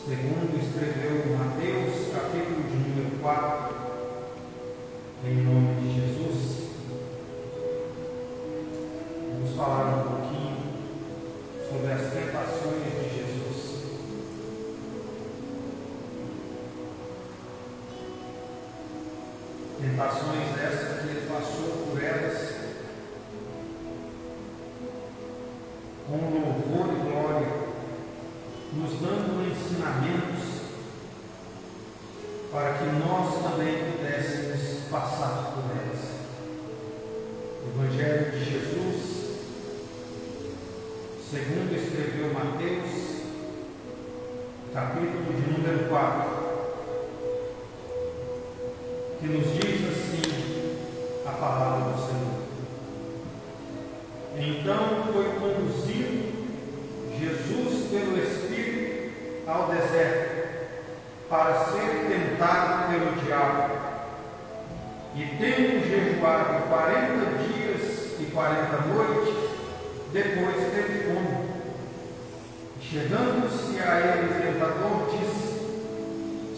segundo escreveu Mateus, capítulo de número 4, em nome de Jesus. Vamos falar um pouquinho sobre as tentações de Jesus. Tentações essas que ele passou por elas com louvor e glória, nos dando ensinamentos para que nós também pudéssemos passar por elas. Evangelho de Jesus, segundo escreveu Mateus, capítulo de número 4, que nos diz assim a palavra do Senhor. Então foi conduzido Jesus pelo Espírito ao deserto para ser tentado pelo diabo. E tendo jejuado 40 dias e 40 noites, depois teve fome. Chegando-se a ele o tentador, disse: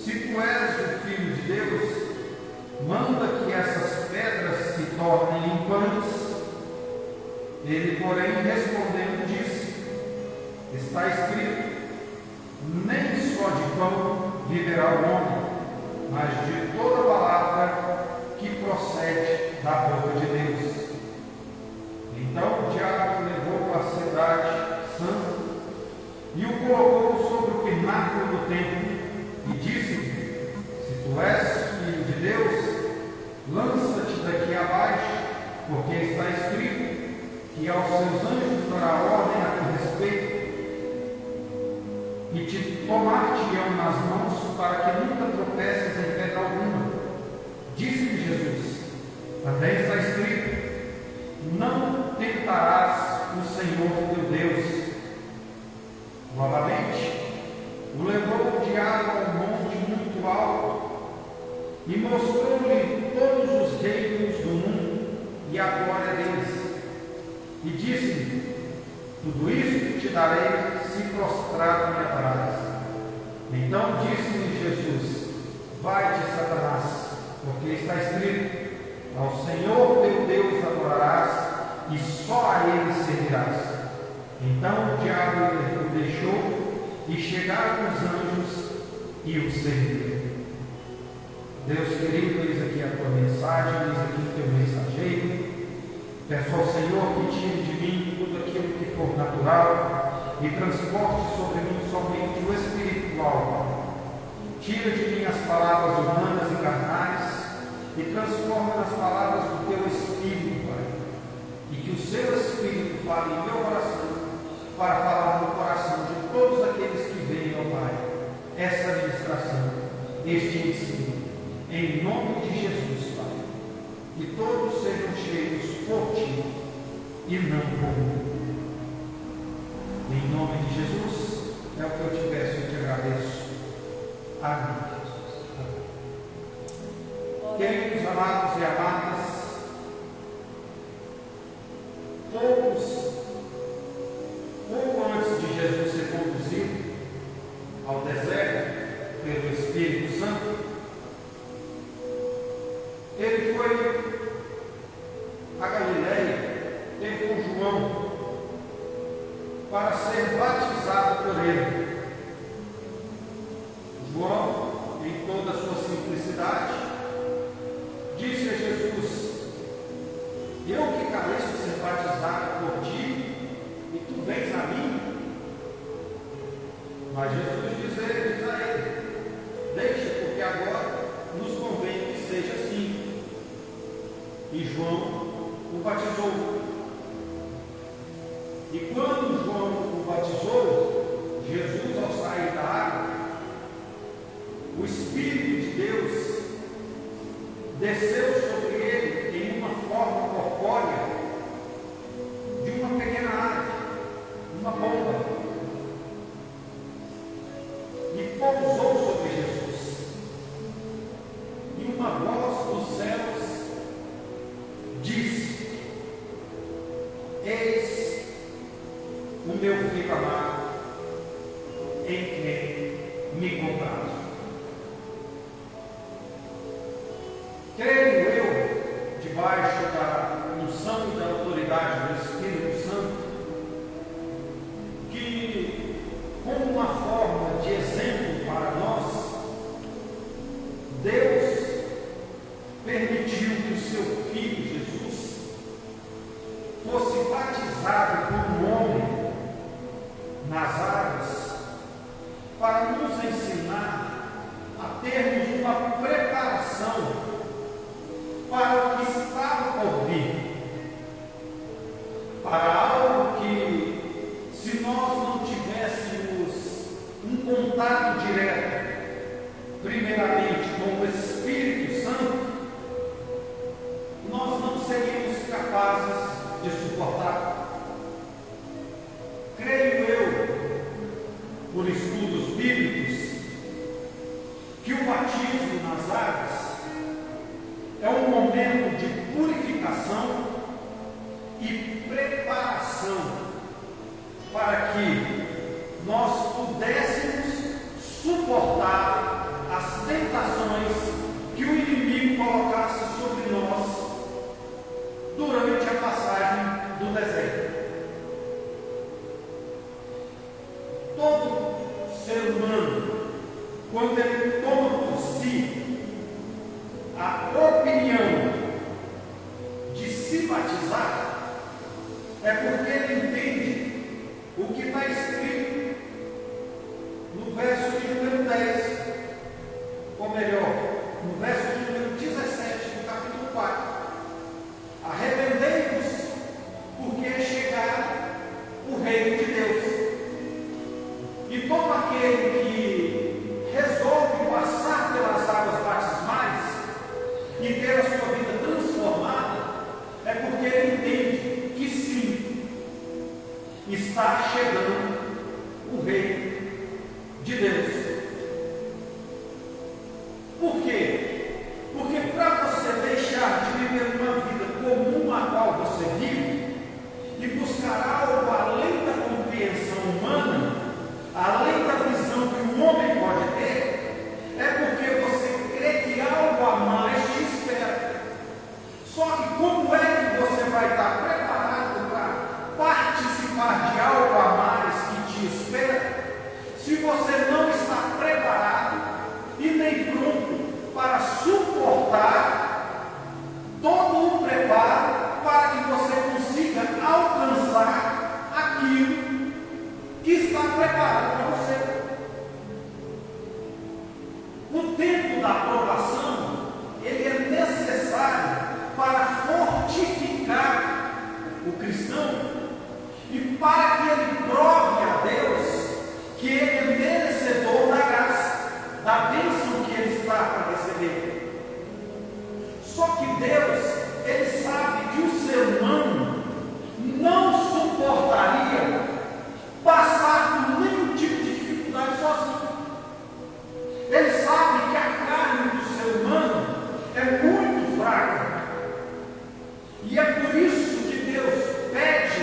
Se tu és o Filho de Deus, manda que essas pedras se tornem em pães. Ele, porém, respondendo, disse: Está escrito: nem só de pão viverá o homem, mas de toda palavra que procede da boca de Deus. Então o diabo o levou à cidade santa e o colocou sobre o pináculo do templo e disse-lhe: Se tu és filho de Deus, lança-te daqui abaixo, porque está escrito que aos seus anjos dará ordem a teu respeito, e te tomar-te-ão nas mãos, para que nunca tropeces em pedra alguma. Disse-lhe Jesus: Também está escrito: Não tentarás o Senhor teu Deus. Novamente, o levou o diabo a um monte muito alto e mostrou-lhe todos os reinos do mundo e a glória deles. E disse-lhe: Tudo isto te darei se prostrado me adorares. Então disse-lhe Jesus: Vai-te, Satanás, porque está escrito: Ao Senhor teu Deus adorarás e só a Ele servirás. Então o diabo o deixou e chegaram os anjos e o serviram. Deus querido, eis aqui a tua mensagem, eis aqui o teu mensageiro. Peço ao Senhor que tire de mim tudo aquilo que for natural e transporte sobre mim somente o espiritual. Tira de mim as palavras humanas e carnais e transforma nas palavras do teu Espírito, Pai. E que o seu Espírito fale em meu coração, para falar no coração de todos aqueles que veem, ó Pai, essa administração, este ensino, em nome de Jesus, Pai. Que todos sejam cheios por ti e não por mim. Em nome de Jesus, é o que eu te peço e te agradeço. Amém, Jesus. Amém. Queridos amados e amadas, pouco antes de Jesus ser conduzido ao deserto pelo Espírito Santo, ele foi a Galileia, ter com João, para ser batizado por ele. João, em toda a sua simplicidade, disse a Jesus: Eu que careço de ser batizado por ti, e tu vens a mim? Mas Jesus diz a ele: Deixa, porque agora nos convém que seja assim. E João o batizou. E quando João o batizou, Jesus, ao sair da água, o Espírito de Deus desceu sobre ele em uma forma corpórea de uma pequena ave, uma pomba, e pousou sobre Jesus. E uma voz dos céus disse: Eis o meu filho amado, em quem me contaram. Creio eu, debaixo da unção e da autoridade do Espírito Santo, que, como uma forma de exemplo para nós, Deus permitiu que o seu Filho Jesus fosse batizado por um homem nas águas, para nos ensinar a termos uma preparação para o que estava por vir, para algo que, se nós não tivéssemos um contato direto, primeiramente com o Espírito Santo, nós não seríamos capazes de suportar. Creio eu, por estudos bíblicos, que o batismo nas águas é um momento de purificação e preparação para que nós pudéssemos suportar as tentações que o inimigo colocasse sobre nós durante a passagem do deserto. Todo ser humano, quando ele toma por si a opinião de se batizar, é porque ele entende o que está escrito no verso de número 10, ou melhor, no verso de número 17 do capítulo 4. Arrependei-vos, porque é chegado o reino de Deus. E todo aquele que resolve passar pelas águas batismais e ter a sua vida transformada, é porque ele entende que sim, está chegando o reino de Deus. Por quê? Porque para você deixar de viver uma vida comum a qual você vive e buscar algo além da compreensão humana, além da visão que o homem pode ter, é porque você crê que algo a mais te espera. Só que como é que você vai estar preparado para participar de algo a mais que te espera, se você não está preparado e nem pronto para suportar todo o preparo para que você consiga alcançar aquilo que está preparado para você? O tempo da aprovação, ele é necessário para fortificar o cristão e para que ele prove a Deus que ele é merecedor da graça, da bênção que ele está para receber. Só que Deus, ele sabe que o ser humano não suportaria passar por nenhum tipo de dificuldade sozinho. Ele sabe que a carne do ser humano é muito fraca. E é por isso que Deus pede,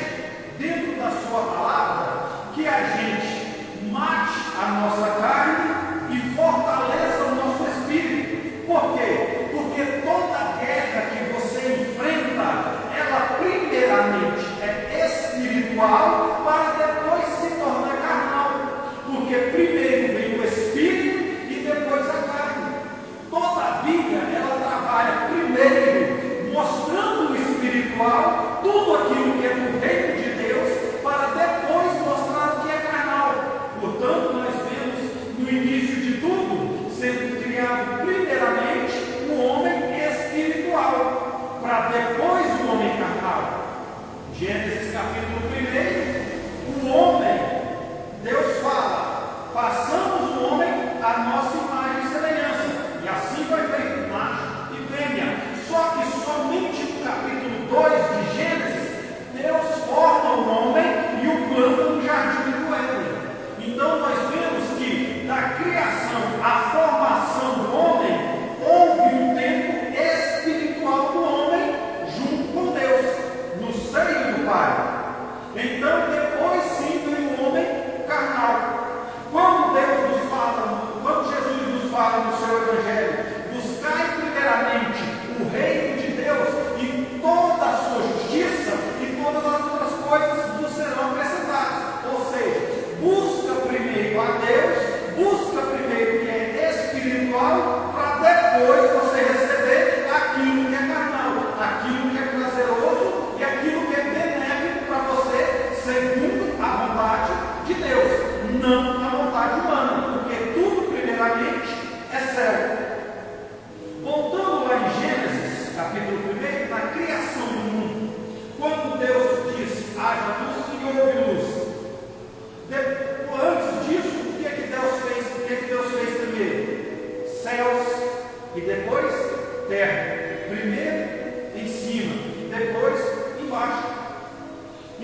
dentro da sua palavra, que a gente mate a nossa carne e fortaleça o nosso espírito. Por quê? Porque toda guerra que você enfrenta, ela primeiramente é espiritual para depois se tornar carnal. Porque primeiro vem o espírito e depois a carne. Toda a Bíblia, ela trabalha primeiro mostrando o espiritual, tudo aquilo que é do reino de Deus, para depois mostrar o que é carnal. Portanto, nós vemos no início de tudo sendo criado primeiramente o homem espiritual, para depois o homem carnal. Gênesis capítulo 1, o homem, Deus fala, façamos o homem a nossa imagem e semelhança, e assim vai feito macho e fêmea. Só que somente no capítulo 2 de Gênesis, Deus forma o homem e o planta no jardim do Éden. Então nós vemos que da criação à formação do homem, houve um tempo espiritual do homem junto com Deus, no seio do Pai. Então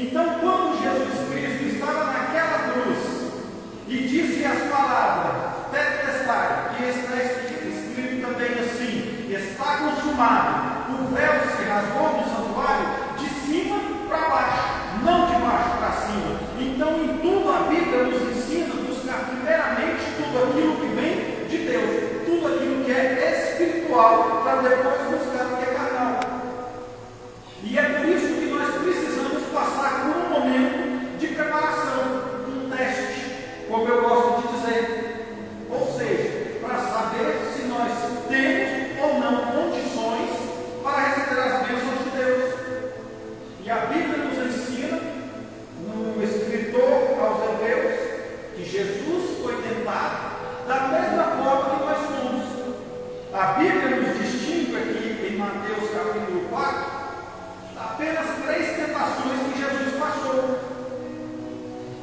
Então, quando Jesus Cristo estava naquela cruz e disse as palavras tetelestai, que está escrito também assim: está consumado, o véu se rasgou no santuário de cima para baixo, não de baixo para cima. Então, em tudo a Bíblia nos ensina a buscar primeiramente tudo aquilo que vem de Deus, tudo aquilo que é espiritual, para depois buscar o que é carnal. E é por isso que nós precisamos passar por um momento de preparação, um teste, como eu gosto de dizer. Ou seja, para saber se nós temos ou não condições para receber as bênçãos de Deus. E a Bíblia nos ensina, no escritor aos Hebreus, que Jesus foi tentado da mesma forma que nós somos. A Bíblia nos distingue aqui em Mateus capítulo 4, apenas 3 tentações que Jesus passou.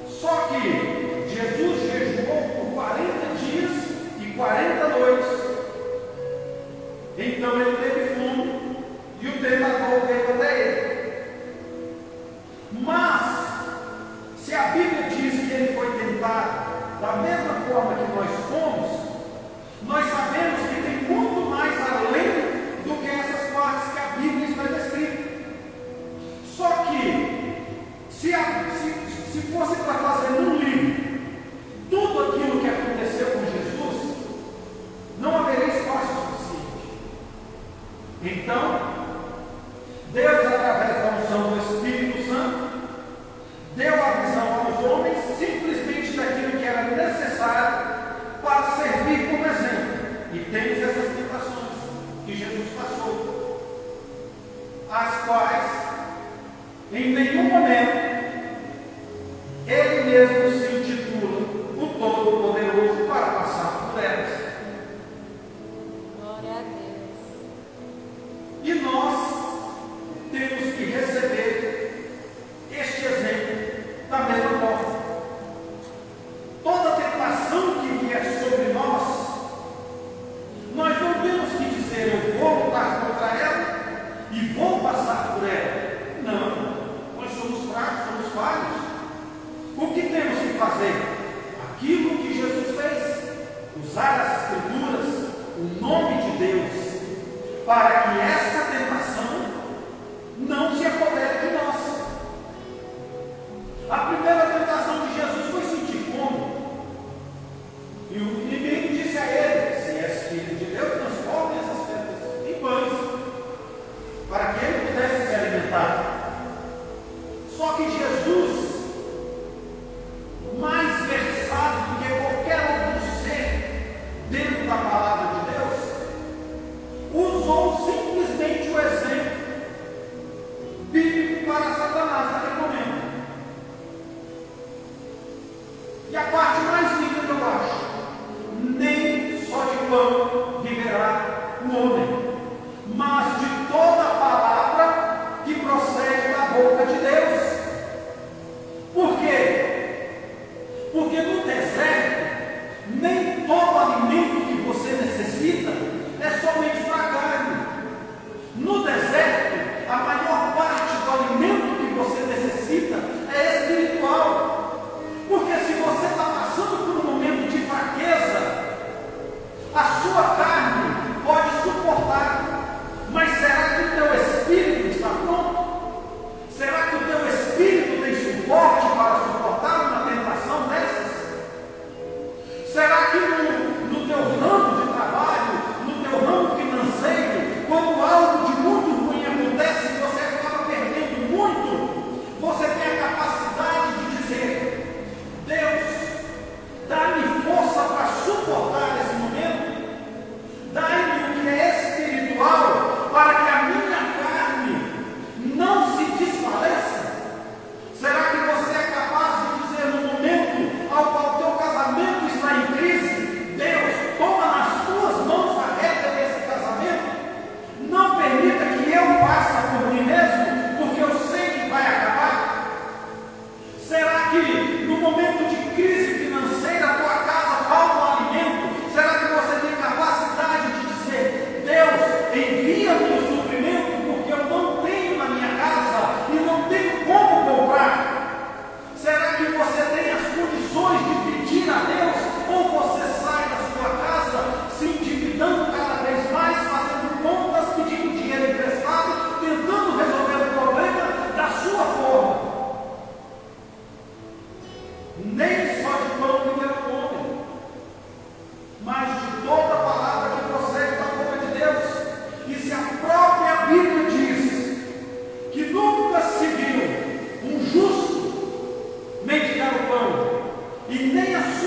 Só que Jesus jejuou por 40 dias e 40 noites. Então ele teve fome e o tentador veio até ele. Mas, se a Bíblia diz que ele foi tentado da mesma forma que nós fomos, nós sabemos que tem muito mais além do que essas partes que a Bíblia está descrita. Só que, se fosse para fazer num livro tudo aquilo que aconteceu com Jesus, não haveria espaço suficiente. Então, Deus, através da unção do Espírito Santo, deu a visão aos homens simplesmente daquilo que era necessário para servir como exemplo. E temos essas tentações que Jesus passou, as quais, em nenhum momento, ele mesmo se intitula o Todo-Poderoso para passar por elas. Glória a Deus. E nós temos que receber este exemplo da mesma forma. Toda tentação que vier sobre nós, nós não temos que dizer: eu vou lutar contra ela e vou passar por ela. Não, nós somos fracos, somos falhos. O que temos que fazer? Aquilo que Jesus fez: usar as Escrituras, o nome de Deus, para que essa tentação não se apodere de nós. A primeira tentação de Jesus foi sentir fome. E o inimigo disse a ele: se és filho de Deus, transforme essas pedras em pães, para que ele pudesse se alimentar. Só que Jesus, mais versado do que qualquer outro ser dentro da palavra de Deus, usou simplesmente o exemplo bíblico para Satanás naquele momento. E a parte mais linda que eu acho: nem só de pão viverá o homem, mas de toda a palavra que procede da boca de Deus. Por quê? Porque no deserto, nem todo alimento que você necessita é somente para a carne. No deserto, a maior parte do alimento que você necessita é espiritual. Porque se você está passando por um momento de fraqueza, a sua carne pode suportar. Mas será que o teu espírito está pronto? Será que o teu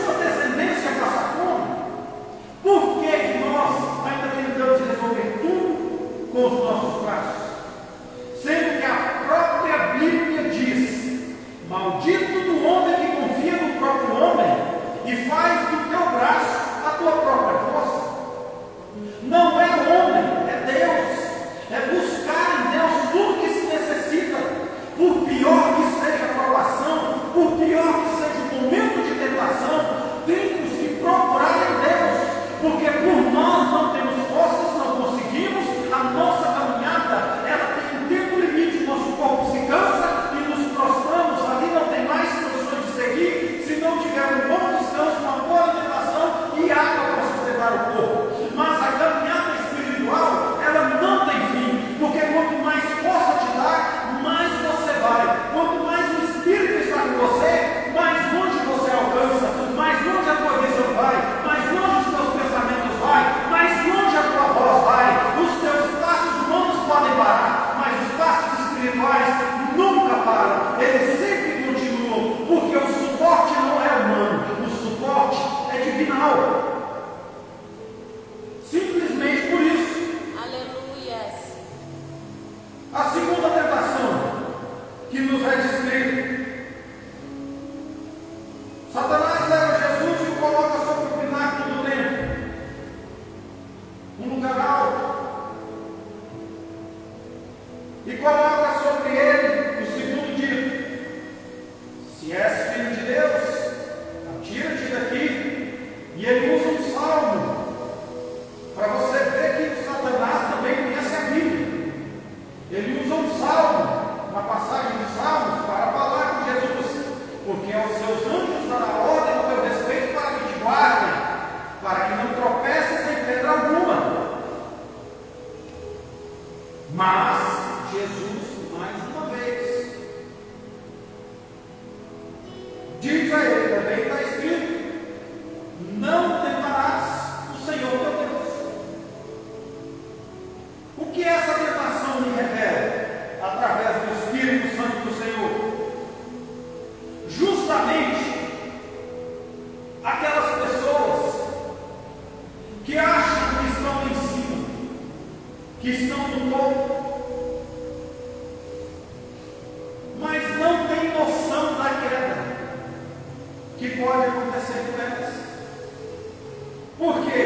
sua descendência passa fome? Por que que nós ainda tentamos resolver tudo com os nossos braços? Sendo que a própria Bíblia diz: maldito do homem que confia no próprio homem e faz do teu braço a tua própria força. Não é o homem, é Deus. É buscar em Deus tudo que se necessita. Por pior que seja a provação, por pior que seja o momento de tentação, temos que procurar em Deus, porque por nós não temos forças, não conseguimos. A nossa caminhada, ela tem um tempo limite. O nosso corpo se cansa e nos prostramos ali, não tem mais condições de seguir se não tiver um bom descanso, uma boa alimentação e água para sustentar o corpo. Mas a caminhada espiritual, ela não tem fim, porque quanto mais força te dá, mais você vai. Quanto mais o Espírito está com você, mais longe você alcança, mais longe a tua visão vai, mais longe os teus pensamentos vai, mais longe a tua voz vai. Os teus passos humanos podem parar, mas os passos espirituais nunca param, eles sempre continuam, porque o suporte não é humano, o suporte é divinal. Simplesmente por isso. Aleluia. A segunda tentação que nos é descrita: Satanás leva Jesus e o coloca sobre o pináculo do templo, um lugar alto, e coloca sobre ele o segundo dito: se és filho de Deus, atira-te daqui. E ele usa um salmo para você ver que Satanás também conhece a Bíblia. Ele usa um salmo, uma passagem de Salmos, para falar com Jesus, porque aos seus anjos dará ordem ao teu respeito para que te guardem, para que não tropeces em pedra alguma. Mas Jesus, mais uma vez, diz a ele, também está escrito: não tentarás o Senhor teu Deus. O que essa tentação me revela? Através do Espírito Santo do Senhor, justamente aquelas pessoas que acham que estão em cima, que estão no topo, mas não têm noção da queda que pode acontecer com elas. Por quê?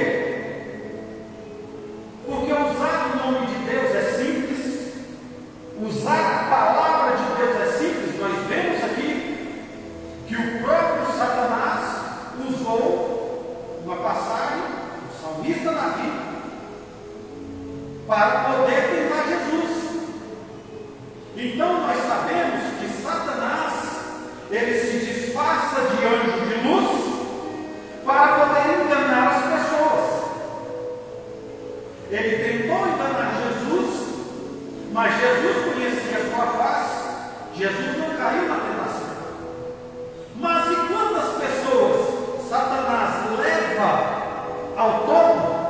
Porque usar o nome de Deus é simples, usar a palavra de Deus é simples. Nós vemos aqui que o próprio Satanás usou uma passagem, o salmista Davi, para poder tentar Jesus. Então nós sabemos que Satanás, ele se disfarça de anjo de luz para poder enganar as pessoas. Ele tentou enganar Jesus, mas Jesus conhecia a sua face. Jesus não caiu na tentação. Mas e quantas pessoas Satanás leva ao topo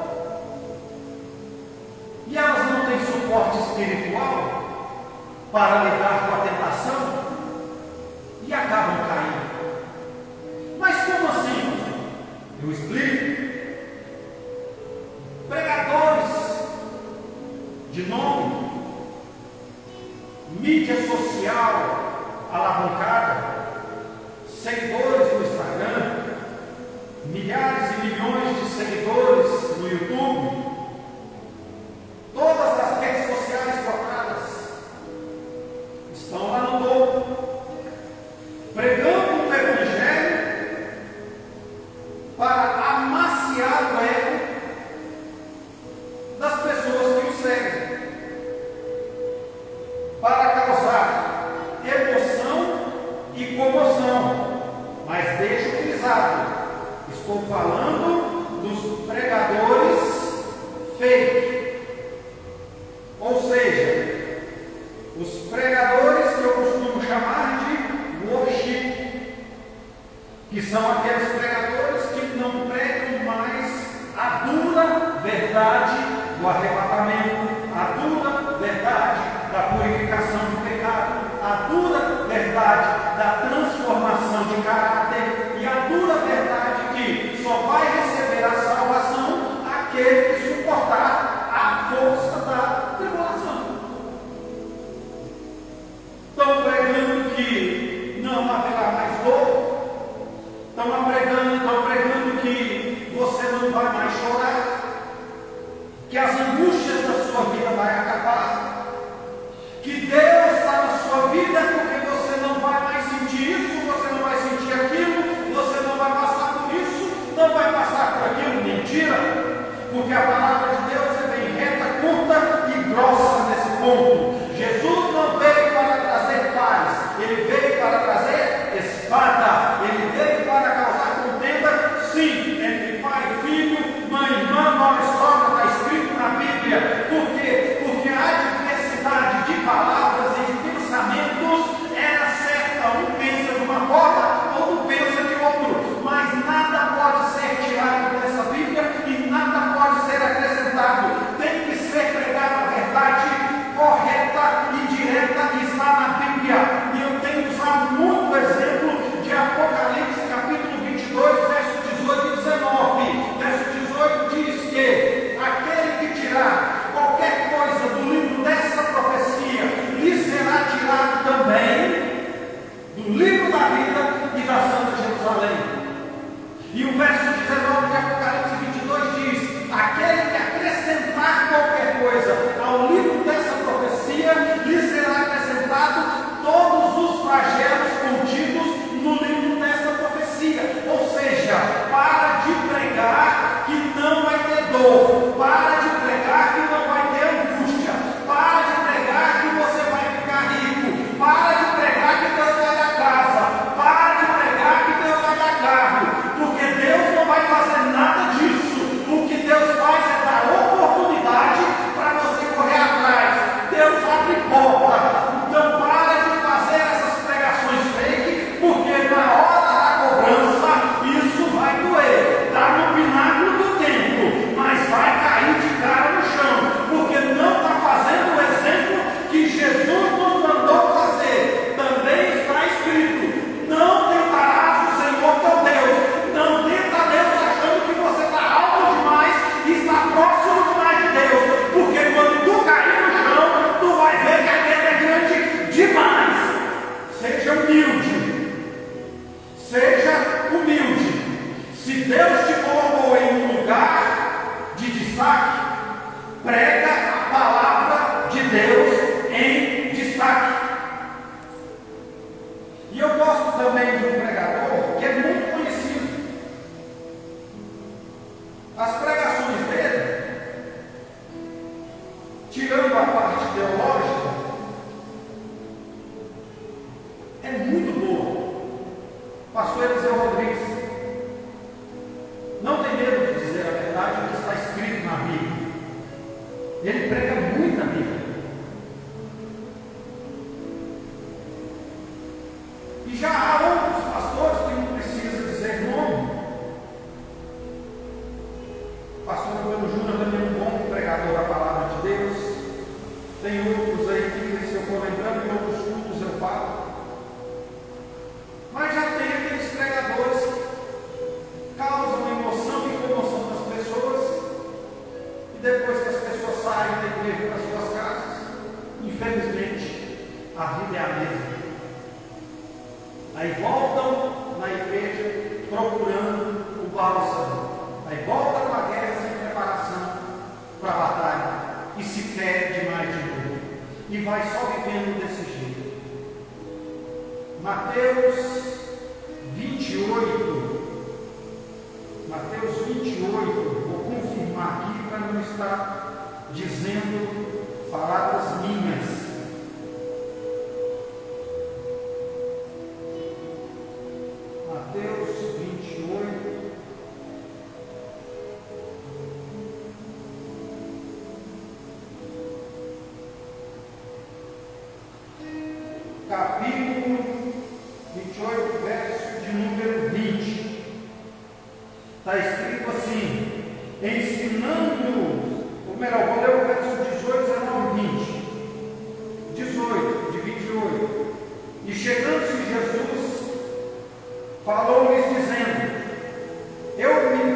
e elas não têm suporte espiritual para lidar com a tentação e acabam caindo? Mas como assim? Eu explico. Pregadores de nome, mídia social alavancada, seguidores no Instagram, milhares e milhões de seguidores no YouTube, todas as redes sociais lotadas, estão lá no topo, pregando o Evangelho para amaciar o ego das pessoas que o seguem, para causar emoção e comoção. Mas deixa eu frisar, estou falando dos pregadores fake, ou seja, os pregadores que eu costumo chamar de worship, que são aqueles pregadores que não pregam mais a dura verdade do arrebatamento, a dura verdade da purificação do pecado, a dura verdade da transformação de caráter e a dura verdade muito boa. Pastor Eliseu Rodrigues não tem medo de dizer a verdade, o que está escrito na Bíblia. Ele prega muito a Bíblia. E já há outros pastores que não precisa dizer nome. O pastor Antônio Júnior também é um bom pregador da palavra de Deus. Tem outros aí que, se eu for lembrando, em outros cultos eu falo. Mas já tem aqueles pregadores que causam emoção e comoção nas pessoas. E depois que as pessoas saem da igreja para suas casas, infelizmente, a vida é a mesma. Aí voltam na igreja procurando o bálsamo. Aí volta com a guerra sem preparação para a batalha. E se perde demais de novo. E vai só vivendo desse jeito. Mateus 28. Mateus 28. Vou confirmar aqui para não estar dizendo palavras minhas. Mateus 28. Capítulo 28, verso de número 20. Está escrito assim: ensinando, ou melhor, vou ler o verso 18, 19 e 20. 18, de 28. E chegando-se Jesus, falou-lhes dizendo: eu me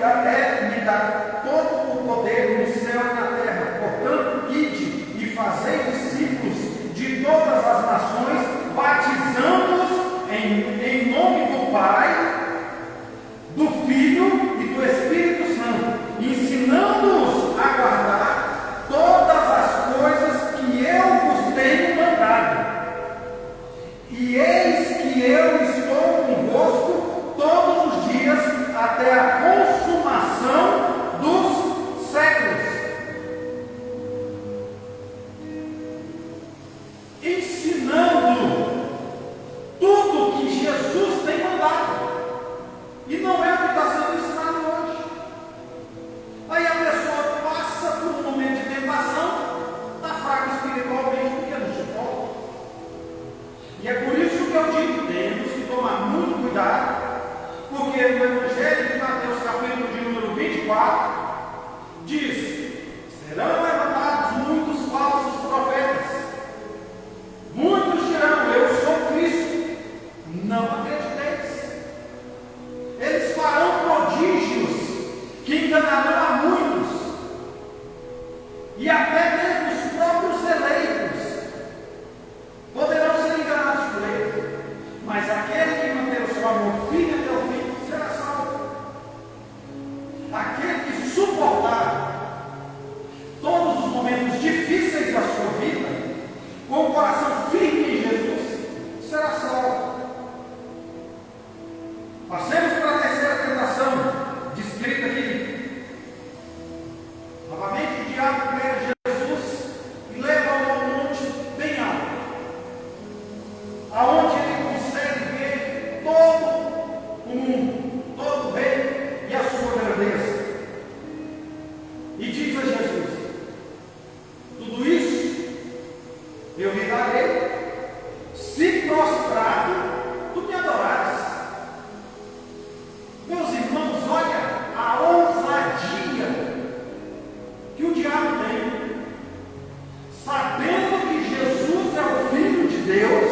dá todo o poder no céu e na terra, portanto, ide e fazei discípulos de todas as nações, batizando-os em nome do Pai, do Filho e do Espírito Santo, ensinando-os a guardar todas as coisas que eu vos tenho mandado. E eis que eu estou convosco todos os dias até a consumação dos séculos. Ensinando tudo que Jesus tem mandado. E não é o que está sendo ensinado hoje. Aí a pessoa passa por um momento de tentação, está fraca espiritualmente porque não suporta. E é por isso que eu digo, temos que tomar muito cuidado, porque no Evangelho de Mateus, capítulo de número 24, diz: serão levantados muitos falsos profetas. Muitos dirão: eu sou Cristo. Não acrediteis. Eles farão prodígios que enganarão a muitos, e até mesmo os próprios eleitos poderão ser enganados por eles. Mas aquele que manter o seu amor firme até o fim será salvo. Aquele que suportar todos os momentos difíceis da sua vida com o coração firme em Jesus será salvo. Passemos para a terceira tentação, descrita aqui. Novamente o diabo pega Jesus e leva-o a um monte bem alto, aonde ele consegue ver todo o mundo, todo o reino e a sua grandeza. E diz a Jesus: tudo isso eu lhe darei, se prostrado tu me adorares. Meus irmãos, olha a ousadia que o diabo tem, sabendo que Jesus é o Filho de Deus,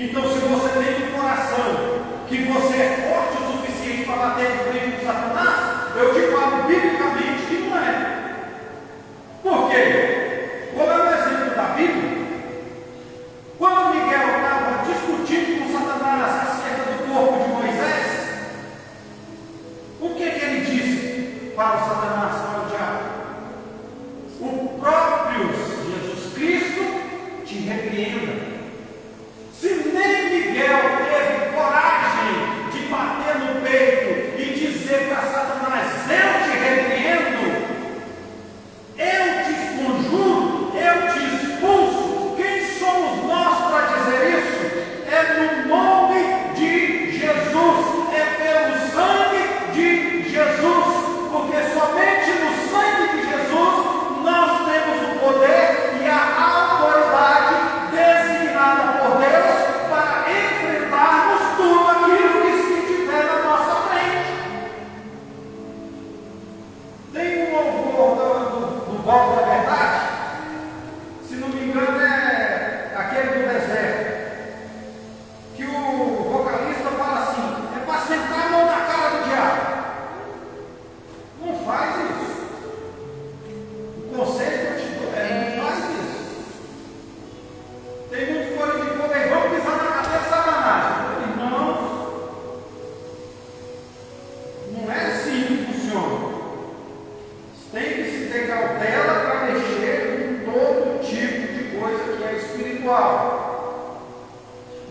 Então, se você tem um coração que você é forte o suficiente para bater de frente com Satanás, eu te falo biblicamente que não é. Por quê? Vou dar um exemplo da Bíblia. Quando Miguel estava discutindo com Satanás acerca do corpo de Moisés, o que ele disse para o Satanás, para o diabo? O próprio Jesus Cristo te repreenda. Se nem Miguel teve coragem de bater no peito e dizer para Satanás: eu te repreendo, eu te esconjuro, eu te expulso, quem somos nós para dizer isso? É no nome de Jesus, é pelo sangue de Jesus, porque somente no sangue de Jesus nós temos o poder e a autoridade designada por Deus para enfrentarmos tudo aquilo que se tiver na nossa frente. Tem um louvor do Voz da Verdade, se não me engano é aquele do deserto, que o vocalista fala assim: é para sentar a mão na cara do diabo. Não faz isso. O conselho que eu te dou é: não faz isso. Tem muitos folhas de fogo aí, vamos pisar na cabeça de Satanás. Irmãos, não é assim que funciona. Tem que se ter cautela para mexer com todo tipo de coisa que é espiritual.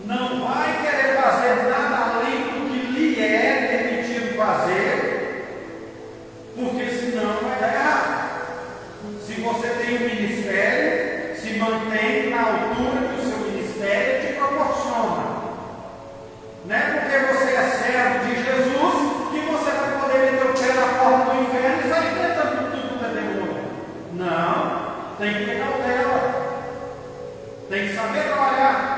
Não vai querer fazer nada além do que lhe é permitido fazer, porque senão vai dar errado. Se você tem um ministério, se mantém na altura que o seu ministério te proporciona. Não é porque você é servo de Jesus que você vai poder meter o pé na porta do inferno e sair enfrentando tudo que é demônio. Não, tem que ter cautela, tem que saber trabalhar.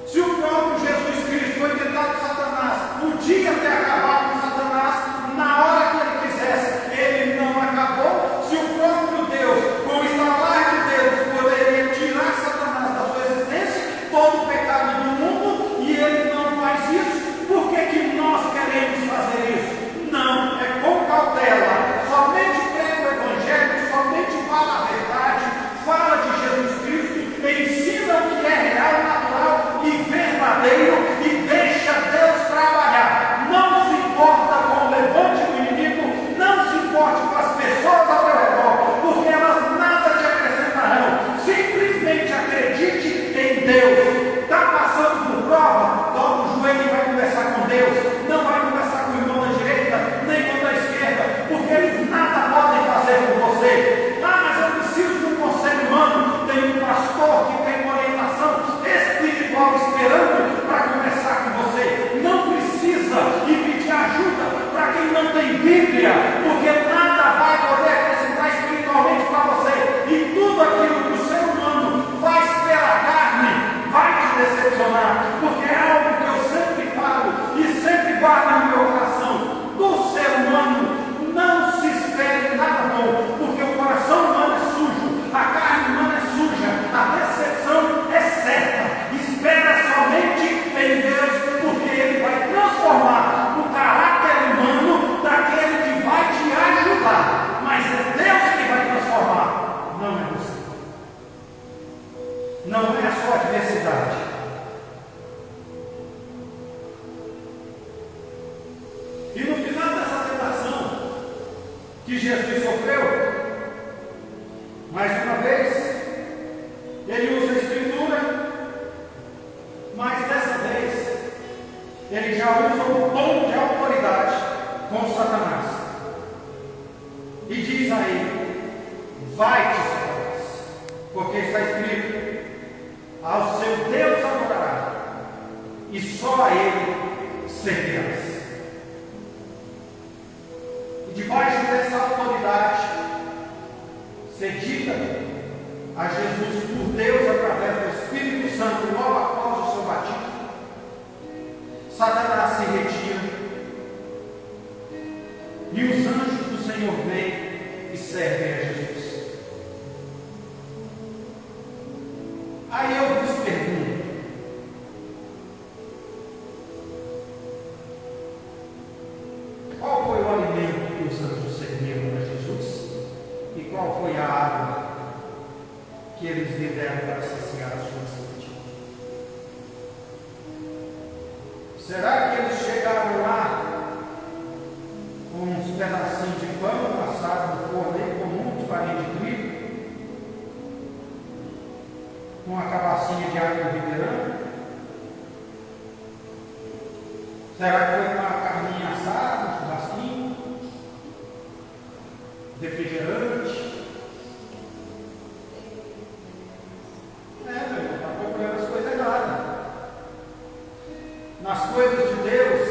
Se o próprio Jesus Cristo foi tentado por Satanás, podia ter acabado com Satanás na hora que ele quisesse, ele não acabou. Se o próprio Deus, com o estalar de Deus, poderia tirar Satanás da sua existência, todo o pecado do mundo, e ele não faz isso, por que nós queremos fazer isso? Não, é com cautela. Somente crê no Evangelho, somente fala a verdade, fala de Jesus Cristo, ensina o que é real, natural e verdadeiro e deixa Deus trabalhar. Não se importa com o levante do inimigo, não se importe com as pessoas ao teu redor, porque elas nada te acrescentarão. Simplesmente acredite em Deus. Está passando por prova? Dobra o joelho e vai conversar com Deus. Não vai conversar com o irmão da direita, nem com o da esquerda, porque eles nada podem fazer por você. Ah, mas eu preciso de um conselho humano. Tem um pastor que tem uma orientação espiritual esperando para conversar com você. Não precisa ir pedir ajuda para quem não tem Bíblia, porque nada vai poder acrescentar espiritualmente para você. E tudo aquilo que o ser humano faz pela carne vai te decepcionar, porque é algo que eu sempre falo e sempre guardo no meu coração. Do ser humano não se espere nada bom, porque o coração humano é sujo, a carne humana é suja, a decepção é certa. Espera somente em Deus, porque Ele vai transformar o caráter humano daquele que vai te ajudar. Mas é Deus que vai transformar, não é você. Não é a sua adversidade. E no final dessa tentação que Jesus sofreu, mais uma vez, ele usa a Escritura, mas dessa vez, ele já usa um tom de autoridade com Satanás. E diz a ele: vai-te, Satanás, porque está escrito: ao seu Deus adorará, e só a Ele servirás. E debaixo dessa autoridade, cedida a Jesus por Deus através do Espírito Santo, logo após o seu batismo, Satanás se retira, e os anjos do Senhor vêm e servem a Jesus. Aí eu vos pergunto: que eles lhe deram para saciar a sua sede? Será que eles chegaram lá com uns pedacinhos de pão passado no forno comum de farinha de trigo, com uma cabacinha de água refrigerante? Será que foi uma carninha assada, um churrasquinho, refrigerante? Meu irmão, está procurando as coisas erradas. Nas coisas de Deus,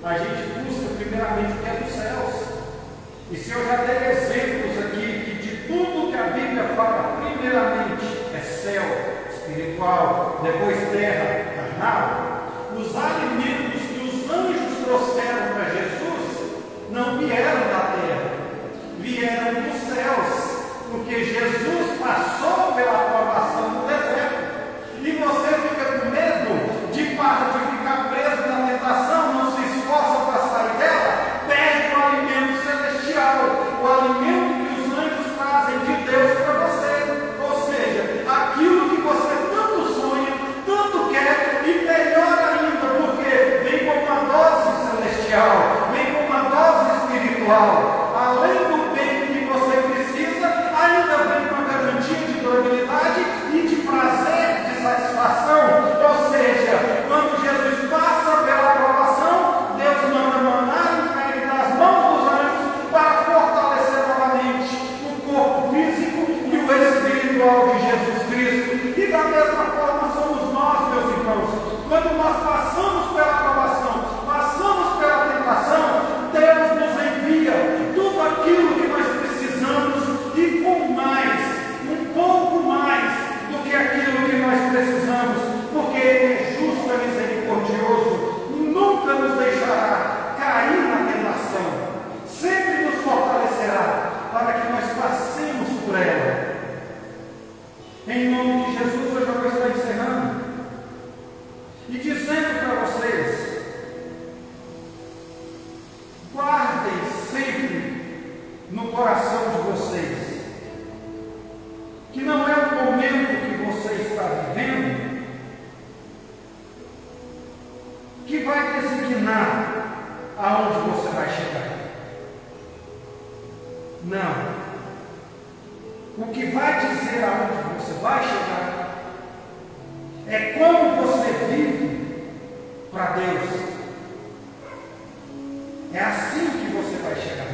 a gente busca primeiramente o que é dos céus. E se eu já dei exemplos aqui que de tudo que a Bíblia fala, primeiramente é céu, espiritual, depois terra, carnal, os alimentos que os anjos trouxeram para Jesus não vieram da terra, vieram dos céus, porque Jesus passou pela provação no deserto. E você fica com medo de ficar preso na tentação, não se esforça para sair dela, perde o alimento celestial, o alimento que os anjos trazem de Deus para você. Ou seja, aquilo que você tanto sonha, tanto quer, e melhor ainda, porque vem com uma dose celestial, vem com uma dose espiritual. Além do bem que você precisa, ainda vem com a garantia de durabilidade e de prazer, de satisfação. Ou seja, quando Jesus passa pela aprovação, Deus manda maná e cair nas mãos dos anjos para fortalecer novamente o corpo físico e o espiritual de Jesus Cristo. E da mesma forma somos nós, meus irmãos. Quando nós passamos pela aprovação, passamos pela tentação, Deus nos envia tudo aquilo que nós precisamos e com mais, um pouco mais do que aquilo que nós precisamos, porque Ele é justo e misericordioso, nunca nos deixará cair na tentação, sempre nos fortalecerá para que nós passemos por ela. Em nome de Jesus, eu já vou estar encerrando e dizendo para vocês: guardem sempre no coração de vocês que não é o momento que você está vivendo que vai designar aonde você vai chegar. Não. O que vai dizer aonde você vai chegar é como você vive para Deus. É assim que você vai chegar.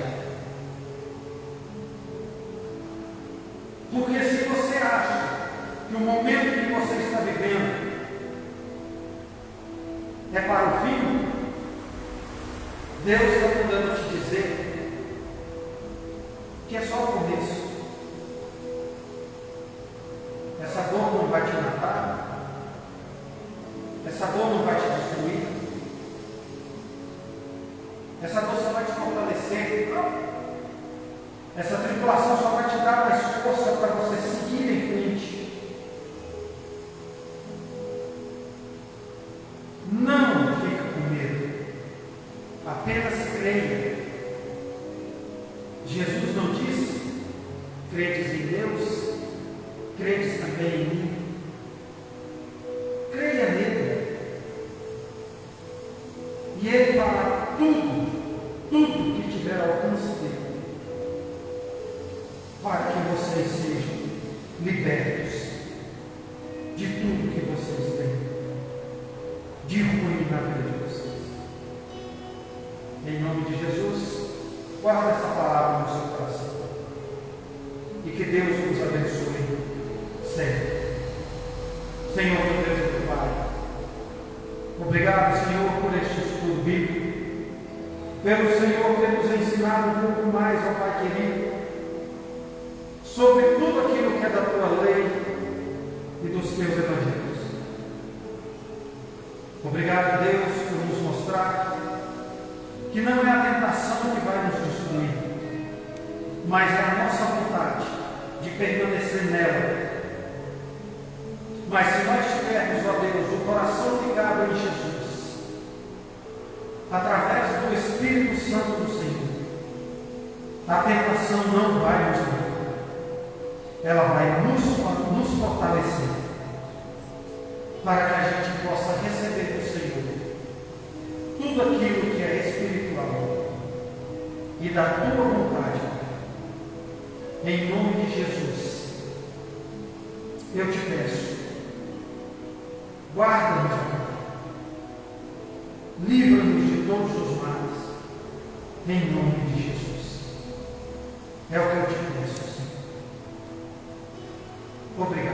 Porque se você acha que o momento que você está vivendo é para o fim, Deus está mandando te dizer que é só o começo. Essa dor não vai te matar, essa dor não vai te destruir, essa dor só vai te fortalecer, essa tribulação só vai te dar mais força para você seguir em frente. Não fica com medo, apenas creia. Jesus não disse: credes em Deus, credes também em mim. Creia nele. E ele fará tudo que tiver alcance dele, para que vocês sejam libertos de tudo que vocês têm de ruim na vida de vocês. Em nome de Jesus, guarda essa palavra no seu coração e que Deus nos abençoe sempre. Senhor, meu Deus e meu Pai, obrigado, Senhor, por este estudo bíblico, pelo Senhor ter nos ensinado um pouco mais, ó Pai querido, sobre tudo aquilo que é da Tua lei e dos Teus evangelhos. Obrigado, Deus, por nos mostrar que não é a tentação que vai nos destruir, mas é a nossa vontade de permanecer nela. Mas se nós tivermos, ó Deus, o coração ligado em Jesus, através do Espírito Santo do Senhor, a tentação não vai nos matar. ela vai nos fortalecer para que a gente possa receber do Senhor tudo aquilo que é espiritual e da tua vontade. Em nome de Jesus, eu te peço, guarda-nos, livra-nos de todos os males, em nome de Jesus. É o que eu te peço, Senhor. Obrigado.